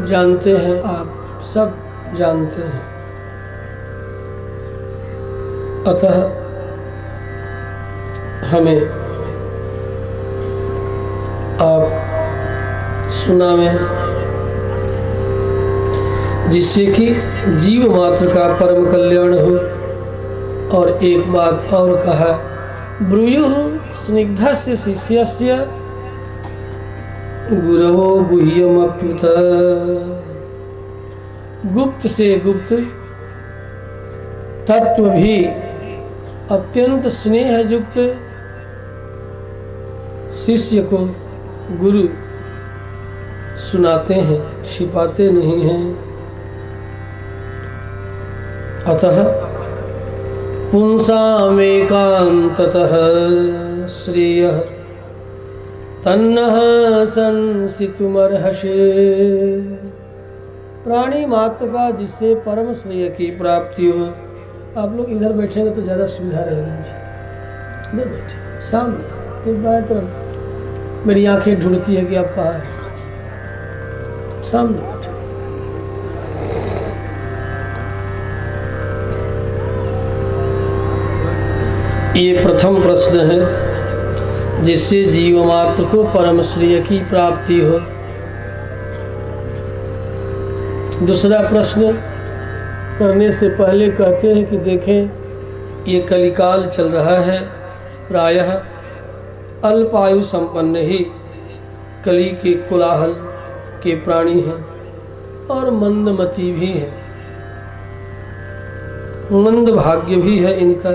जानते हैं, आप सब जानते हैं। अतः हमें आप सुनावें, जिससे कि जीव मात्र का परम कल्याण हो। और एक बात और कहा, ब्रूयुः स्निग्धस्य शिष्यस्य गुरवो गुह्यमप्युत। गुप्त से गुप्त तत्व भी अत्यंत स्नेह युक्त शिष्य को गुरु सुनाते हैं, छिपाते नहीं हैं। अतः पुंसामेकान्ततः श्रेयः तन्नः संसितुमर्हसे। प्राणी मात्र का जिससे परम श्रेय की प्राप्ति हो। आप लोग इधर बैठेंगे तो ज़्यादा सुविधा रहेगी। इधर बैठे सामने, फिर बाएं तरफ मेरी आंखें ढूंढती है कि आप कहाँ हैं। सामने बैठे। ये प्रथम प्रश्न है, जिससे जीव मात्र को परम श्रेय की प्राप्ति हो। दूसरा प्रश्न करने से पहले कहते हैं कि देखें, ये कलिकाल चल रहा है। प्रायः अल्पायु संपन्न ही कली के कोलाहल के प्राणी हैं और मंदमती भी हैं, मंद भाग्य भी है इनका,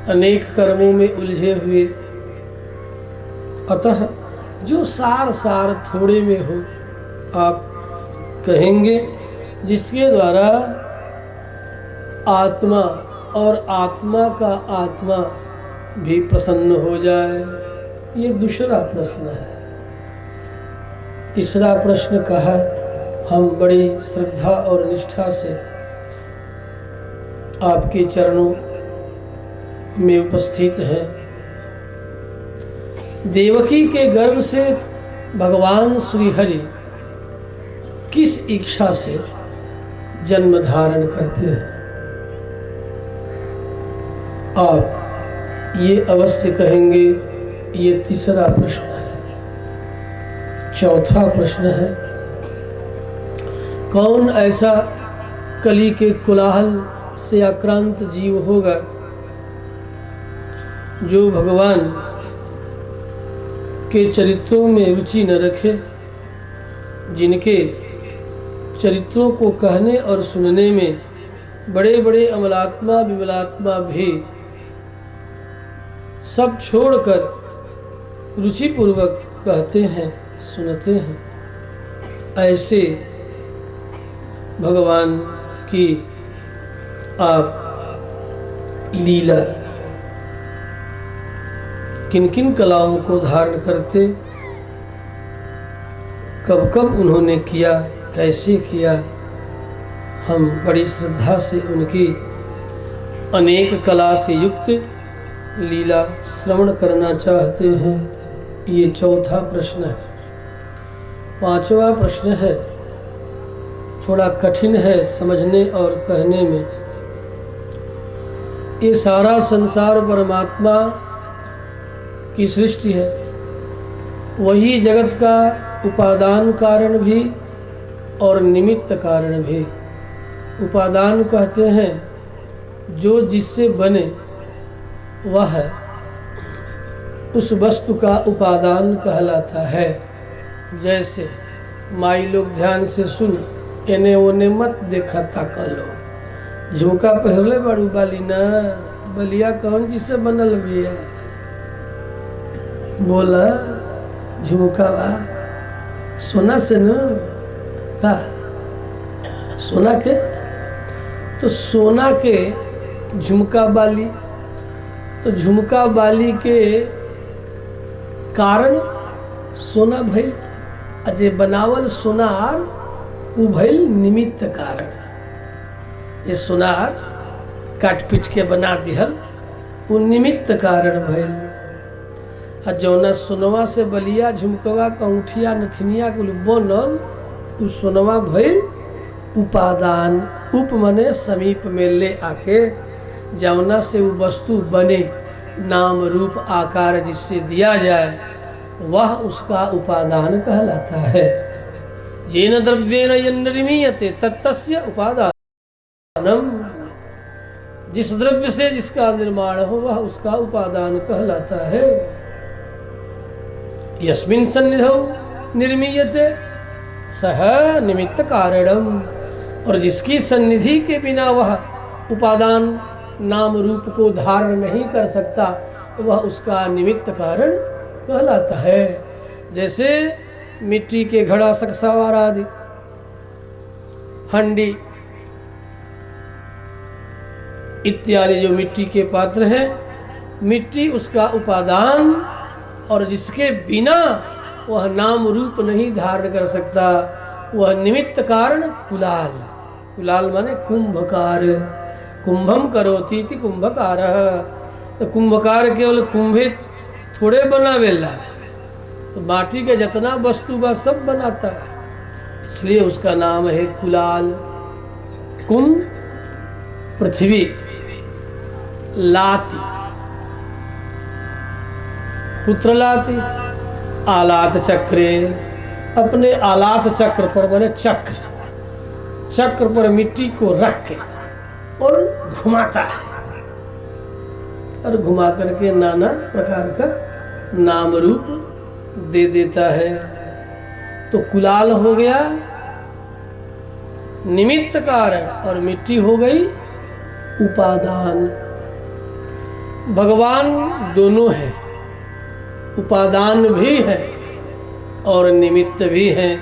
अनेक कर्मों में उलझे हुए। अतः जो सार थोड़े में हो, आप कहेंगे, जिसके द्वारा आत्मा और आत्मा का आत्मा भी प्रसन्न हो जाए। ये दूसरा प्रश्न है। तीसरा प्रश्न कहा, हम बड़ी श्रद्धा और निष्ठा से आपके चरणों में उपस्थित हैं। देवकी के गर्भ से भगवान श्री हरि किस इच्छा से जन्म धारण करते हैं, आप ये अवश्य कहेंगे। ये तीसरा प्रश्न है। चौथा प्रश्न है, कौन ऐसा कली के कोलाहल से आक्रांत जीव होगा जो भगवान के चरित्रों में रुचि न रखे, जिनके चरित्रों को कहने और सुनने में बड़े बड़े अमलात्मा विमलात्मा भी सब छोड़कर रुचिपूर्वक कहते हैं, सुनते हैं। ऐसे भगवान की आप लीला किन किन कलाओं को धारण करते, कब कब उन्होंने किया, कैसे किया, हम बड़ी श्रद्धा से उनकी अनेक कला से युक्त लीला श्रवण करना चाहते हैं। ये चौथा प्रश्न है। पांचवा प्रश्न है, थोड़ा कठिन है समझने और कहने में। ये सारा संसार परमात्मा की सृष्टि है, वही जगत का उपादान कारण भी और निमित्त कारण भी। उपादान कहते हैं जो जिससे बने वह उस वस्तु का उपादान कहलाता है। जैसे माई लोग ध्यान से सुन, एने ओने मत देखा ताका लो। झुमका पहले बड़ू बाली ना, बलिया कौन जिससे बनल बिया, बोला झुमका बा सोना से न का, सोना के तो सोना के झुमका बाली, तो झुमका बाली के कारण सोना भइल, अजे बनावल सोनार उ भइल निमित्त कारण। ये सोनार काट पीट के बना दिहल उ निमित्त कारण भइल। आ जौना सोनवा से बलिया झुमकवा कंठिया नथनिया कुल बनल सुनवा भइल उपादान। उप मने समीप में ले आके जवना से वो वस्तु बने, नाम रूप आकार जिससे दिया जाए, वह उसका उपादान कहलाता है। येन द्रव्येन यन्निर्मीयते तत्तस्य उपादानम। जिस द्रव्य से जिसका निर्माण हो वह उसका उपादान कहलाता है। यस्मिन् सन्निधौ निर्मीयते सह निमित्त कारणम। और जिसकी सन्निधि के बिना वह उपादान नाम रूप को धारण नहीं कर सकता, वह उसका निमित्त कारण कहलाता है। जैसे मिट्टी के घड़ा, सकसावार आदि, हंडी इत्यादि जो मिट्टी के पात्र हैं, मिट्टी उसका उपादान, और जिसके बिना वह नाम रूप नहीं धारण कर सकता, वह निमित्त कारण कुलाल। कुलाल माने कुंभकार। कुंभम करोति इति कुंभकारः। तो कुंभकार केवल कुंभे थोड़े बनावेला, तो माटी के जितना वस्तु बा सब बनाता है, इसलिए उसका नाम है कुलाल। कुम पृथ्वी, लाति पुत्र लाति, आलात चक्रे, अपने आलात चक्र पर बने चक्र, चक्र पर मिट्टी को रख के और घुमाता है, और घुमा करके नाना प्रकार का नाम रूप दे देता है। तो कुलाल हो गया निमित्त कारण, और मिट्टी हो गई उपादान। भगवान दोनों है, उपादान भी है और निमित्त भी है,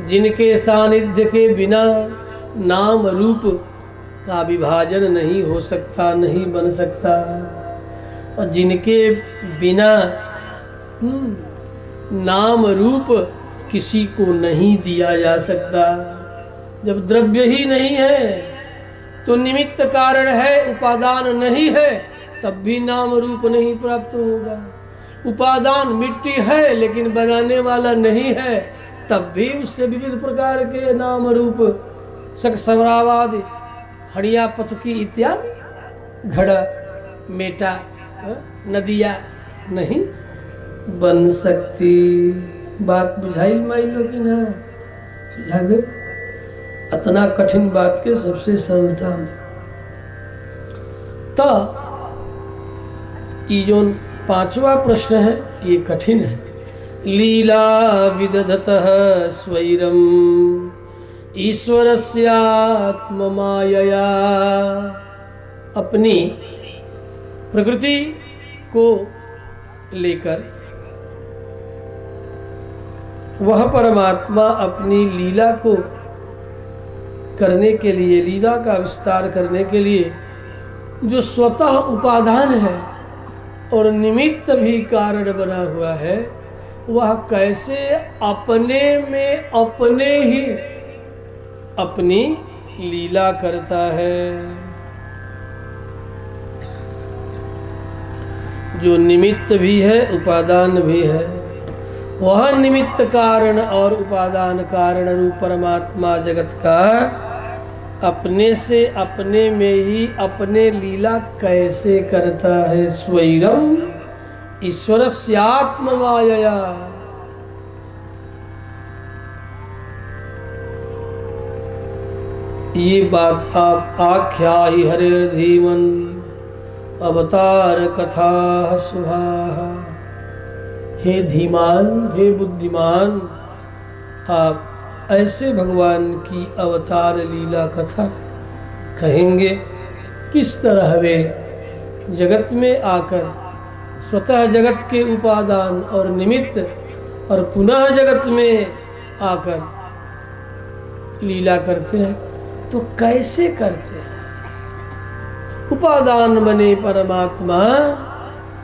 जिनके सानिध्य के बिना नाम रूप का विभाजन नहीं हो सकता, नहीं बन सकता, और जिनके बिना नाम रूप किसी को नहीं दिया जा सकता। जब द्रव्य ही नहीं है तो निमित्त कारण है, उपादान नहीं है, तब भी नाम रूप नहीं प्राप्त होगा। उपादान मिट्टी है लेकिन बनाने वाला नहीं है, तब भी उससे विविध प्रकार के नाम रूप, सकसवरावादि, हड़िया, पतुकी इत्यादि, घड़ा, मेटा, नदिया नहीं बन सकती। बात बुझाई माई लोग ना बुझा गए। इतना कठिन बात के सबसे सरलता में तो ये जो पांचवा प्रश्न है ये कठिन है। लीला विदधतः स्वैरम ईश्वरस्यात्म मायया। अपनी प्रकृति को लेकर वह परमात्मा अपनी लीला को करने के लिए, लीला का विस्तार करने के लिए जो स्वतः उपादान है और निमित्त भी कारण बना हुआ है, वह कैसे अपने में अपने ही अपनी लीला करता है। जो निमित्त भी है उपादान भी है, वह निमित्त कारण और उपादान कारण रूप परमात्मा जगत का अपने से अपने में ही अपने लीला कैसे करता है। स्वैरम ईश्वरस्यात्म मायया। ये बात आप आख्या ही हरेर धीमन अवतार कथा सुहा। हे धीमान, हे बुद्धिमान, आप ऐसे भगवान की अवतार लीला कथा कहेंगे। किस तरह वे जगत में आकर स्वतः जगत के उपादान और निमित्त और पुनः जगत में आकर लीला करते हैं, तो कैसे करते हैं। उपादान बने परमात्मा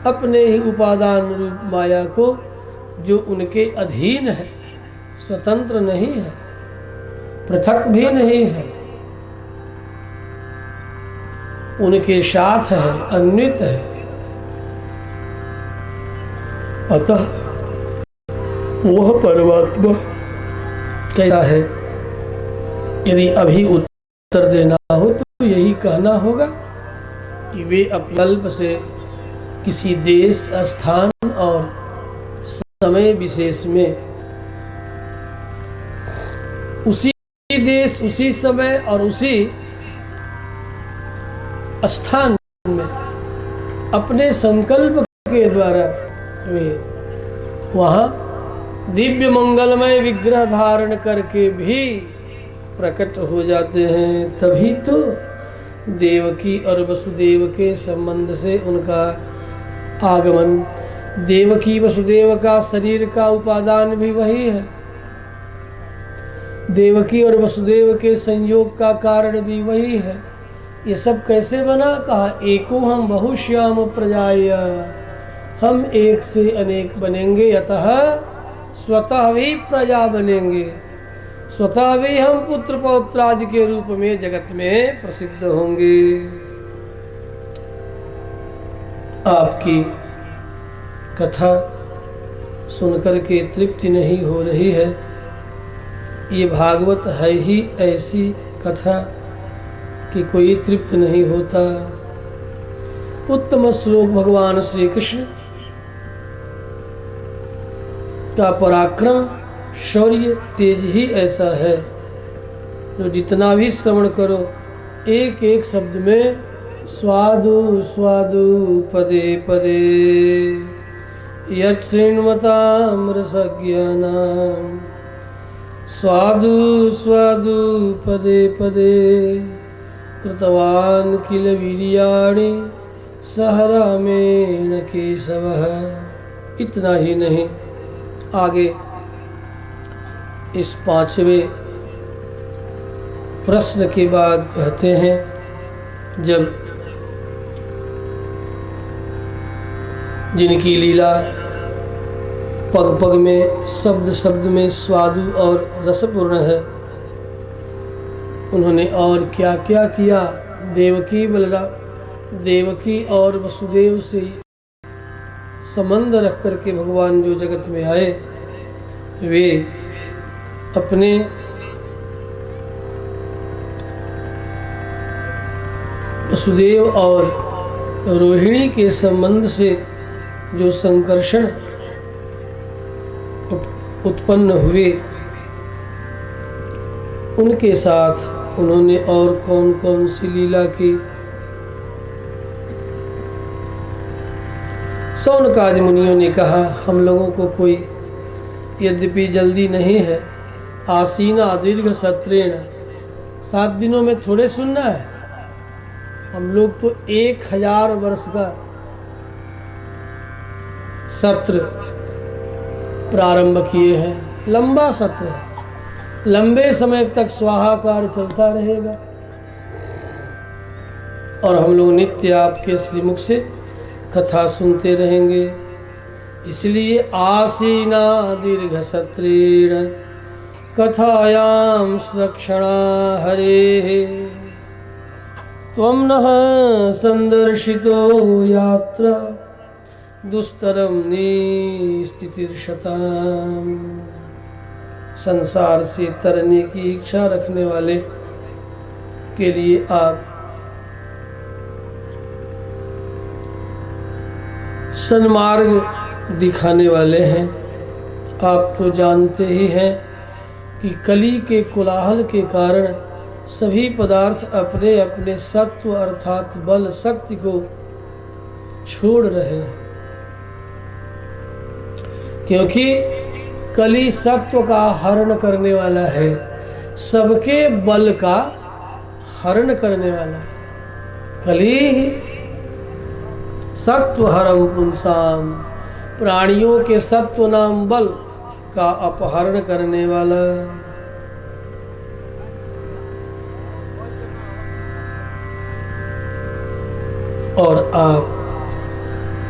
अपने ही उपादान रूप माया को, जो उनके अधीन है, स्वतंत्र नहीं है, पृथक भी नहीं है, उनके साथ है, अन्वित है। अतः वह परमात्मा कहता है यदि अभी उत्तर देना हो तो यही कहना होगा कि वे अपने कल्प से किसी देश, स्थान और समय विशेष में, उसी देश, उसी समय और उसी स्थान में अपने संकल्प के द्वारा वे वहाँ दिव्य मंगलमय विग्रह धारण करके भी प्रकट हो जाते हैं। तभी तो देवकी और वसुदेव के संबंध से उनका आगमन, देवकी वसुदेव का शरीर का उपादान भी वही है, देवकी और वसुदेव के संयोग का कारण भी वही है। ये सब कैसे बना? कहा एको हम बहुश्याम प्रजाय, हम एक से अनेक बनेंगे, अतः स्वतः भी प्रजा बनेंगे, स्वतः भी हम पुत्र पौत्रादि के रूप में जगत में प्रसिद्ध होंगे। आपकी कथा सुनकर के तृप्ति नहीं हो रही है। ये भागवत है ही ऐसी कथा कि कोई तृप्त नहीं होता। उत्तम श्लोक भगवान श्री कृष्ण का पराक्रम, शौर्य, तेज ही ऐसा है जो जितना भी श्रवण करो एक एक शब्द में स्वादु स्वादु पदे पदे यृण्वताम रसज्ञानाम स्वादु स्वादु पदे पदे कृतवान किल वीर्याणि सह रामेण केशवः। इतना ही नहीं, आगे इस 5वें प्रश्न के बाद कहते हैं, जब जिनकी लीला पग पग में, शब्द शब्द में स्वादु और रसपूर्ण है, उन्होंने और क्या क्या किया। देवकी और वसुदेव से संबंध रख करके भगवान जो जगत में आए, वे अपने वसुदेव और रोहिणी के संबंध से जो संकर्षण उत्पन्न हुए, उनके साथ उन्होंने और कौन कौन सी लीला की। शौनकादि मुनियों ने कहा, हम लोगों को कोई यद्यपि जल्दी नहीं है, आसीना दीर्घ सत्रेण, 7 दिनों में थोड़े सुनना है। हम लोग तो 1000 वर्ष का सत्र प्रारंभ किए हैं, लंबा सत्र है, लंबे समय तक स्वाहाकार चलता रहेगा और हम लोग नित्य आपके श्रीमुख से कथा सुनते रहेंगे। इसलिए आसीना दीर्घ सत्रेण कथायाम सक्षणा हरे त्वं नः संदर्शितो यात्रा दुस्तरम निस्थितिर्षताम्। संसार से तरने की इच्छा रखने वाले के लिए आप सन्मार्ग दिखाने वाले हैं। आप तो जानते ही हैं कि कली के कोलाहल के कारण सभी पदार्थ अपने अपने सत्व अर्थात बल शक्ति को छोड़ रहे हैं, क्योंकि कली सत्व का हरण करने वाला है, सबके बल का हरण करने वाला है। कली सत्व हरम पुंसाम, प्राणियों के सत्व नाम बल का अपहरण करने वाला। और आप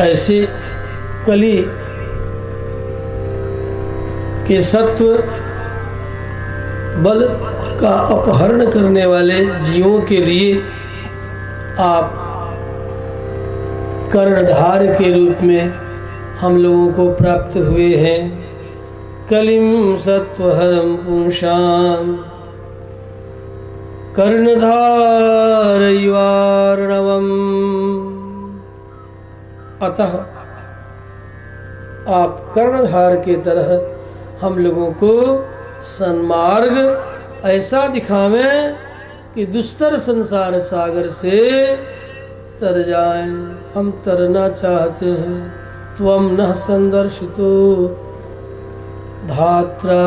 ऐसे कली के सत्व बल का अपहरण करने वाले जीवों के लिए आप कर्णधार के रूप में हम लोगों को प्राप्त हुए हैं। कलिम सत्वहरम पुंसाम कर्णधारयिवार्णवम्। अतः आप कर्णधार के तरह हम लोगों को सन्मार्ग ऐसा दिखावें कि दुस्तर संसार सागर से तर जाएं। हम तरना चाहते हैं। त्वं नः संदर्शितो धात्रा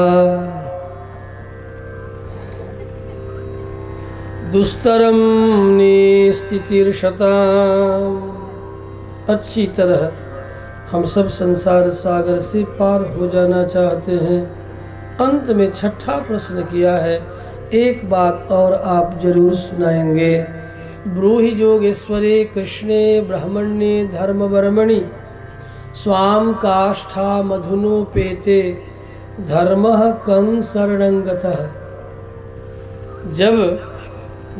दुस्तरम निस्तितिर्षताम्। अच्छी तरह हम सब संसार सागर से पार हो जाना चाहते हैं। अंत में छठा प्रश्न किया है, एक बात और आप जरूर सुनाएंगे। ब्रूहि योगेश्वरे कृष्णे ब्रह्मण्ये धर्मवर्मणि स्वाम काष्ठा मधुनोपेते धर्मः कं शरणं गतः। जब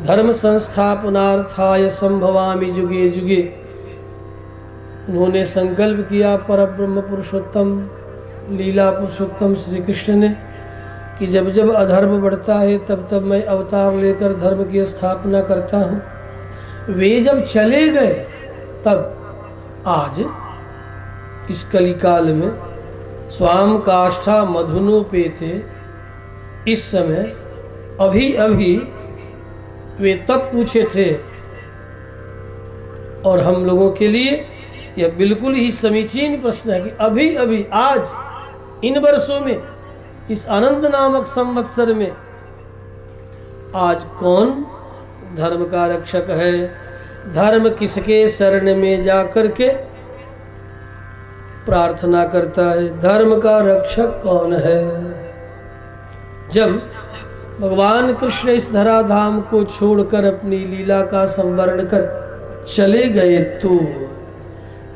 धर्म संस्थापनार्थाय संभवामि जुगे जुगे, उन्होंने संकल्प किया परब्रह्म पुरुषोत्तम लीला पुरुषोत्तम श्री कृष्ण ने कि जब जब अधर्म बढ़ता है तब तब मैं अवतार लेकर धर्म की स्थापना करता हूँ। वे जब चले गए तब आज इस कलिकाल में स्वाम काष्ठा मधुनोपेते, इस समय अभी अभी वे तब पूछे थे। और हम लोगों के लिए यह बिल्कुल ही समीचीन प्रश्न है कि अभी अभी आज इन वर्षों में इस अनंत नामक संवत्सर में आज कौन धर्म का रक्षक है? धर्म किसके शरण में जाकर के प्रार्थना करता है? धर्म का रक्षक कौन है? जब भगवान कृष्ण इस धराधाम को छोड़कर अपनी लीला का संवरण कर चले गए तो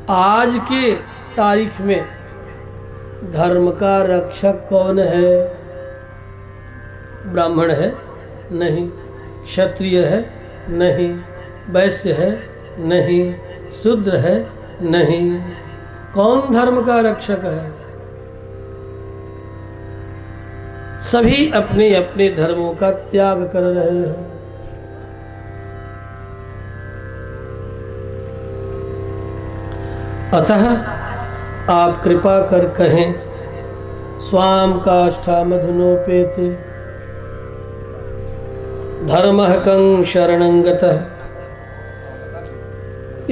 आज के तारीख में धर्म का रक्षक कौन है? ब्राह्मण है? नहीं। क्षत्रिय है? नहीं। वैश्य है? नहीं। शूद्र है? नहीं। कौन धर्म का रक्षक है? सभी अपने अपने धर्मों का त्याग कर रहे हैं। अतः आप कृपा कर कहें, स्वाम काष्ठा मधुनोपेते धर्मः कं शरणं गतः।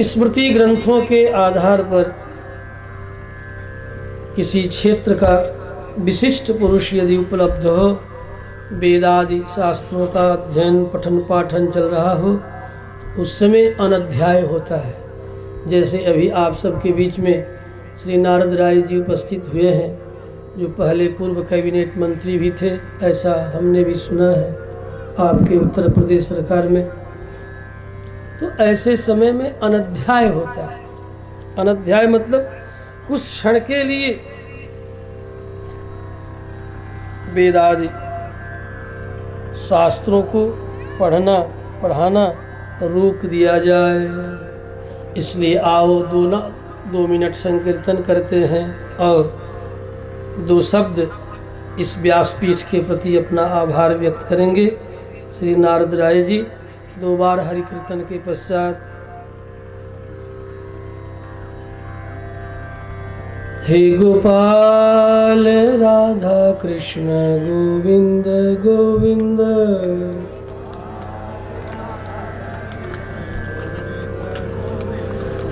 स्मृति ग्रंथों के आधार पर किसी क्षेत्र का विशिष्ट पुरुष यदि उपलब्ध हो, वेदादि शास्त्रों का अध्ययन पठन पाठन चल रहा हो, उस समय अनध्याय होता है। जैसे अभी आप सबके बीच में श्री नारद राय जी उपस्थित हुए हैं, जो पहले पूर्व कैबिनेट मंत्री भी थे, ऐसा हमने भी सुना है आपके उत्तर प्रदेश सरकार में। तो ऐसे समय में अनध्याय होता है। अनध्याय मतलब कुछ क्षण के लिए वेदादि शास्त्रों को पढ़ना पढ़ाना रोक दिया जाए। इसलिए आओ 2 मिनट संकीर्तन करते हैं और 2 शब्द इस व्यासपीठ के प्रति अपना आभार व्यक्त करेंगे। श्री नारद राय जी 2 बार हरि कीर्तन के पश्चात हे गोपाल राधा कृष्ण गोविंद गोविंद,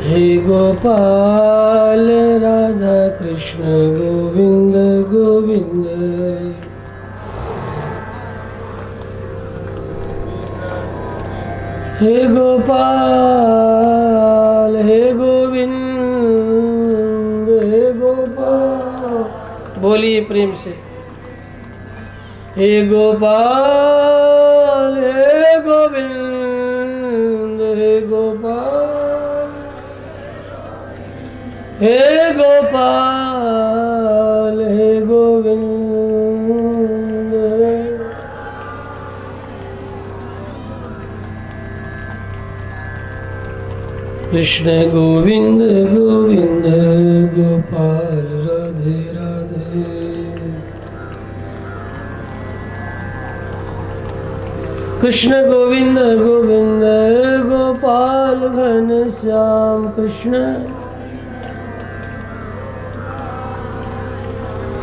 हे गोपाल राधा कृष्ण गोविंद गोविंद, हे गोपाल हे गोविंद हे गोपाल। बोलिए प्रेम से, हे गोपाल हे गोविंद हे गोपाल, हे गोपाल हे गोविंद। कृष्ण गोविंद गोविंद गोपाल राधे राधे। कृष्ण गोविंद गोविंद गोपाल घन श्याम कृष्ण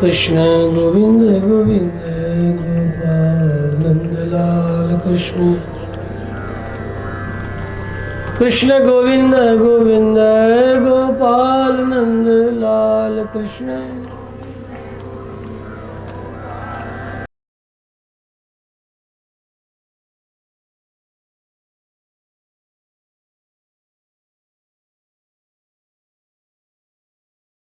कृष्ण गोविंद गोविंद गोपाल नंदलाल कृष्ण कृष्ण गोविंद गोविंद गोपाल नंदलाल कृष्ण